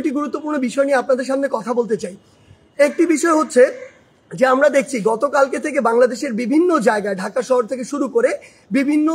দুইটি গুরুত্বপূর্ণ বিষয় নিয়ে আপনাদের সামনে কথা বলতে চাই। একটি বিষয় হচ্ছে যে আমরা দেখছি গতকালকে থেকে বাংলাদেশের বিভিন্ন জায়গায়, ঢাকা শহর থেকে শুরু করে বিভিন্ন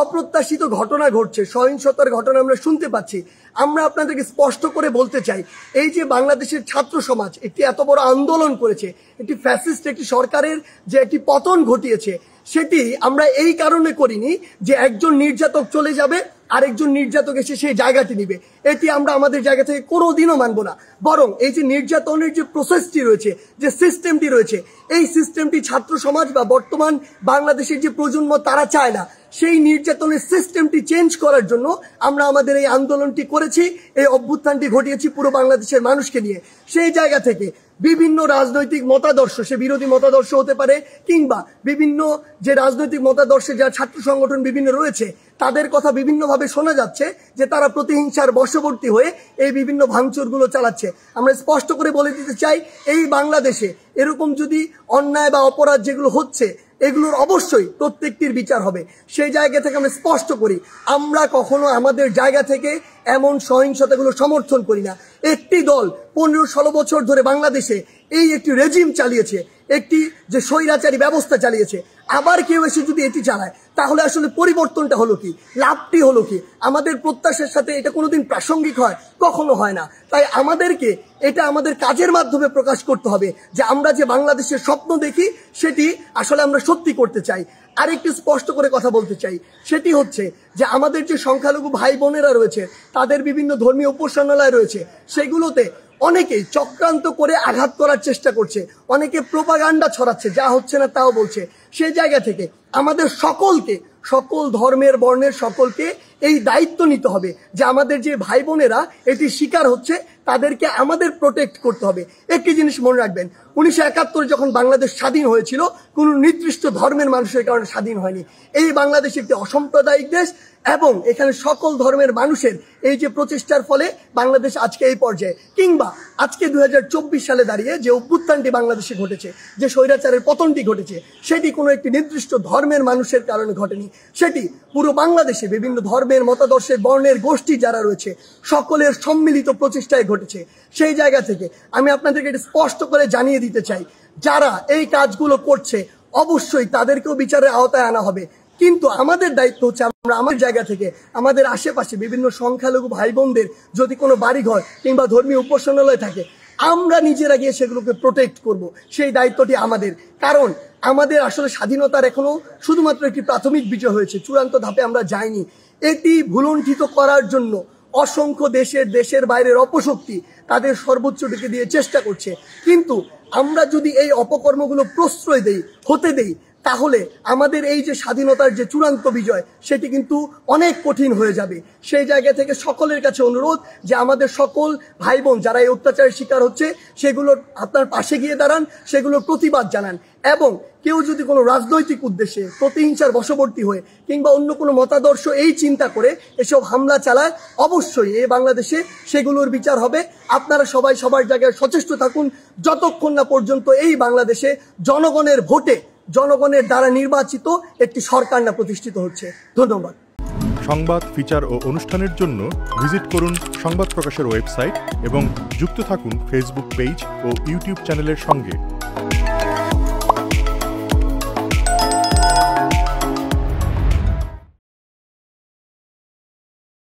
অপ্রত্যাশিত ঘটনা ঘটছে, সহিংসতার ঘটনা আমরা শুনতে পাচ্ছি। আমরা আপনাদেরকে স্পষ্ট করে বলতে চাই, এই যে বাংলাদেশের ছাত্র সমাজ একটি এত বড় আন্দোলন করেছে, একটি ফ্যাসিস্ট একটি সরকারের যে একটি পতন ঘটিয়েছে, সেটি আমরা এই কারণে করিনি যে একজন নির্যাতক চলে যাবে আরেকজন নির্যাতক এসে সেই জায়গাটি নিবে। এটি আমরা আমাদের জায়গা থেকে কোনোদিনও মানব না। বরং এই যে নির্যাতনের যে প্রসেসটি রয়েছে, যে সিস্টেমটি রয়েছে, এই সিস্টেমটি ছাত্র সমাজ বা বর্তমান বাংলাদেশের যে প্রজন্ম তারা চায় না। সেই নির্যাতনের সিস্টেমটি চেঞ্জ করার জন্য আমরা আমাদের এই আন্দোলনটি করেছি, এই অভ্যুত্থানটি ঘটিয়েছি পুরো বাংলাদেশের মানুষকে নিয়ে। সেই জায়গা থেকে বিভিন্ন রাজনৈতিক মতাদর্শ, সে বিরোধী মতাদর্শ হতে পারে কিংবা বিভিন্ন যে রাজনৈতিক মতাদর্শে যারা ছাত্র সংগঠন বিভিন্ন রয়েছে, তাদের কথা বিভিন্নভাবে শোনা যাচ্ছে যে তারা প্রতিহিংসার বশবর্তী হয়ে এই বিভিন্ন ভাঙচুরগুলো চালাচ্ছে। আমরা স্পষ্ট করে বলে দিতে চাই, এই বাংলাদেশে এরকম যদি অন্যায় বা অপরাধ যেগুলো হচ্ছে, এগুলোর অবশ্যই প্রত্যেকটির বিচার হবে। সেই জায়গা থেকে আমরা স্পষ্ট করি, আমরা কখনো আমাদের জায়গা থেকে এমন সহিংসতাগুলো সমর্থন করি না। একটি দল 15-16 বছর ধরে বাংলাদেশে এই একটি রেজিম চালিয়েছে, একটি যে স্বৈরাচারী ব্যবস্থা চালিয়েছে, আবার কেউ এসে যদি এটি চালায়, তাহলে আসলে পরিবর্তনটা হলো কি, লাভটি হলো কি? আমাদের প্রত্যাশার সাথে এটা কোনোদিন প্রাসঙ্গিক হয়? কখনো হয় না। তাই আমাদেরকে এটা আমাদের কাজের মাধ্যমে প্রকাশ করতে হবে যে আমরা যে বাংলাদেশের স্বপ্ন দেখি সেটি আসলে আমরা সত্যি করতে চাই। আরেকটি স্পষ্ট করে কথা বলতে চাই, সেটি হচ্ছে যে আমাদের যে সংখ্যালঘু ভাই বোনেরা রয়েছে, তাদের বিভিন্ন ধর্মীয় উপাসনালয় রয়েছে, সেগুলোতে অনেকেই চক্রান্ত করে আঘাত করার চেষ্টা করছে, অনেকে প্রোপাগান্ডা ছড়াচ্ছে, যা হচ্ছে না তাও বলছে। সেই জায়গা থেকে আমাদের সকলকে, সকল ধর্মের বর্ণের সকলকে এই দায়িত্ব নিতে হবে যে আমাদের যে ভাই বোনেরা এটি শিকার হচ্ছে, তাদেরকে আমাদের প্রোটেক্ট করতে হবে। একটি জিনিস মনে রাখবেন, 1971 যখন বাংলাদেশ স্বাধীন হয়েছিল, কোনো নির্দিষ্ট ধর্মের মানুষের কারণে স্বাধীন হয়নি। এই বাংলাদেশ একটি অসাম্প্রদায়িক দেশ এবং এখানে সকল ধর্মের মানুষের এই যে প্রচেষ্টার ফলে বাংলাদেশ আজকে এই পর্যায়ে, কিংবা আজকে 2024 সালে দাঁড়িয়ে যে অভ্যুত্থানটি বাংলাদেশে ঘটেছে, যে স্বৈরাচারের পতনটি ঘটেছে, সেটি কোনো একটি নির্দিষ্ট ধর্মের মানুষের কারণে ঘটেনি। সেটি পুরো বাংলাদেশে বিভিন্ন ধর্মের, মতাদর্শের, বর্ণের গোষ্ঠী যারা রয়েছে, সকলের সম্মিলিত প্রচেষ্টায় ঘটেছে। সেই জায়গা থেকে আমি আপনাদেরকে এটা স্পষ্ট করে জানিয়ে দিতে চাই, যারা এই কাজগুলো করছে অবশ্যই তাদেরকেও বিচারের আওতায় আনা হবে। কিন্তু আমাদের দায়িত্ব হচ্ছে আমরা আমার জায়গা থেকে আমাদের আশেপাশে বিভিন্ন সংখ্যালঘু ভাই বোনদের যদি কোনো বাড়িঘর কিংবা ধর্মীয় উপাসনালয় থাকে, আমরা নিজেরা গিয়ে সেগুলোকে প্রোটেক্ট করব। সেই দায়িত্বটি আমাদের। কারণ আমাদের আসলে স্বাধীনতার এখনো শুধুমাত্র একটি প্রাথমিক বিজয় হয়েছে, চূড়ান্ত ধাপে আমরা যাইনি। এটি ভুলণ্ঠিত করার জন্য অসংখ্য দেশের বাইরের অপশক্তি তাদের সর্বোচ্চটুকু দিয়ে চেষ্টা করছে। কিন্তু আমরা যদি এই অপকর্মগুলো প্রশ্রয় হতে দেই, তাহলে আমাদের এই যে স্বাধীনতার যে চূড়ান্ত বিজয়, সেটি কিন্তু অনেক কঠিন হয়ে যাবে। সেই জায়গা থেকে সকলের কাছে অনুরোধ যে আমাদের সকল ভাই বোন যারা এই অত্যাচারের শিকার হচ্ছে, সেগুলোর আপনার পাশে গিয়ে দাঁড়ান, সেগুলোর প্রতিবাদ জানান। এবং কেউ যদি কোনো রাজনৈতিক উদ্দেশ্যে প্রতিহিংসার বশবর্তী হয়ে কিংবা অন্য কোনো মতাদর্শ এই চিন্তা করে এসব হামলা চালায়, অবশ্যই এই বাংলাদেশে সেগুলোর বিচার হবে। আপনারা সবাই সবার জায়গায় সচেষ্ট থাকুন, যতক্ষণ না পর্যন্ত এই বাংলাদেশে জনগণের ভোটে, জনগণের দ্বারা নির্বাচিত একটি সরকার না প্রতিষ্ঠিত হচ্ছে। ধন্যবাদ। সংবাদ, ফিচার ও অনুষ্ঠানের জন্য ভিজিট করুন সংবাদ প্রকাশের ওয়েবসাইট এবং যুক্ত থাকুন ফেসবুক পেজ ও ইউটিউব চ্যানেলের সঙ্গে।